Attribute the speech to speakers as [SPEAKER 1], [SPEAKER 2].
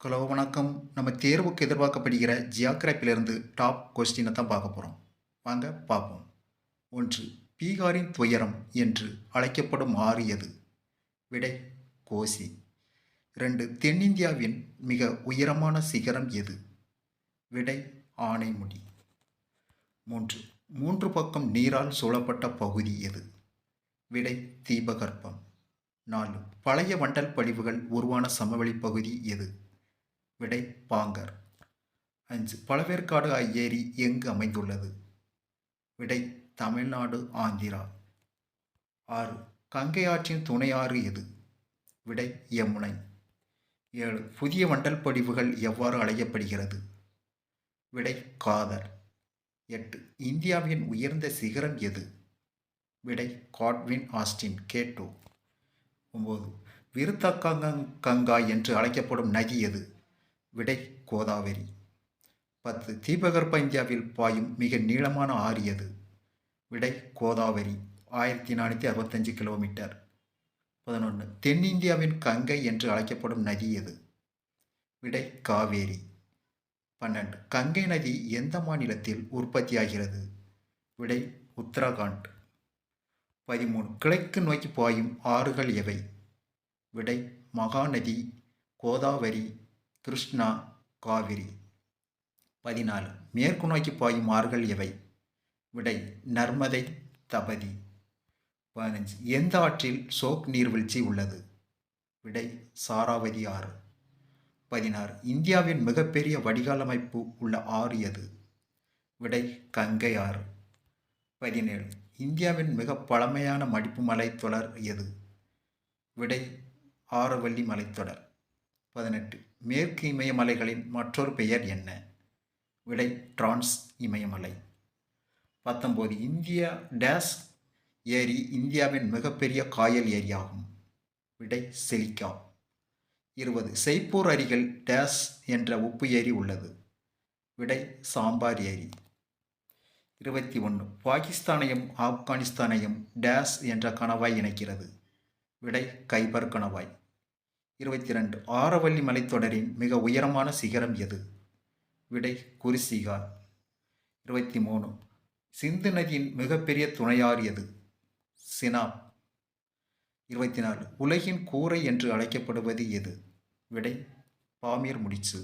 [SPEAKER 1] Hello வணக்கம். நம்ம தேர்வுக்கு எதிர்பார்க்கப்படுகிற ஜியாகிரபிலிருந்து டாப் கொஸ்டினை தான் பார்க்க போகிறோம். வாங்க பார்ப்போம். 1. பீகாரின் துயரம் என்று அழைக்கப்படும் ஆறு எது? விடை கோசி. 2. தென்னிந்தியாவின் மிக உயரமான சிகரம் எது? விடை ஆனைமுடி. 3. மூன்று பக்கம் நீரால் சூழப்பட்ட பகுதி எது? விடை தீபகற்பம். 4. பழைய வண்டல் படிவுகள் உருவான சமவெளி பகுதி எது? விடை பாங்கர். 5. பழவேற்காடு ஏரி எங்கு அமைந்துள்ளது? விடை தமிழ்நாடு, ஆந்திரா. 6. கங்கை ஆற்றின் துணை ஆறு எது? விடை யமுனை. 7. புதிய வண்டல் படிவுகள் எவ்வாறு அழைக்கப்படுகிறது? விடை காதர். 8. இந்தியாவின் உயர்ந்த சிகரம் எது? விடை காட்வின் ஆஸ்டின் கேட்டோ. 9. விருத்தகங்கா என்று அழைக்கப்படும் நதி எது? விடை கோதாவரி. 10. தீபகற்ப இந்தியாவில் பாயும் மிக நீளமான ஆறு எது? விடை கோதாவரி, 1465 கிலோமீட்டர். 11. தென்னிந்தியாவின் கங்கை என்று அழைக்கப்படும் நதி எது? விடை காவேரி. 12. கங்கை நதி எந்த மாநிலத்தில் உற்பத்தியாகிறது? விடை உத்தரகாண்ட். 13. கிழக்கு நோக்கி பாயும் ஆறுகள் எவை? விடை மகாநதி, கோதாவரி, கிருஷ்ணா, காவிரி. 14. மேற்கு நோக்கி பாயும் ஆறுகள் எவை? விடை நர்மதை, தபதி. 15. எந்த ஆற்றில் சோக் நீர்வீழ்ச்சி உள்ளது? விடை சாராவதி ஆறு. 16. இந்தியாவின் மிகப்பெரிய வடிகால் அமைப்பு உள்ள ஆறு எது? விடை கங்கை ஆறு. 17. இந்தியாவின் மிக பழமையான மடிப்பு மலைத்தொடர் எது? விடை ஆரவல்லி மலைத்தொடர். 18. மேற்கு இமயமலைகளின் மற்றொரு பெயர் என்ன? விடை டிரான்ஸ் இமயமலை. 19. இந்திய டேஸ் ஏரி இந்தியாவின் மிகப்பெரிய காயல் ஏரியாகும். விடை செலிக்கா. 20. செய்ப்பூர் அருகில் டேஸ் என்ற உப்பு ஏரி உள்ளது. விடை சாம்பார் ஏரி. 21. பாகிஸ்தானையும் ஆப்கானிஸ்தானையும் டேஸ் என்ற கணவாய் இணைக்கிறது. விடை கைபர் கணவாய். 22. ஆரவல்லி மலைத்தொடரின் மிக உயரமான சிகரம் எது? விடை குருசிகார். 23. சிந்து நதியின் மிகப்பெரிய துணையாறு எது? சினாப். 24. உலகின் கூரை என்று அழைக்கப்படுவது எது? விடை பாமீர் முடிச்சு.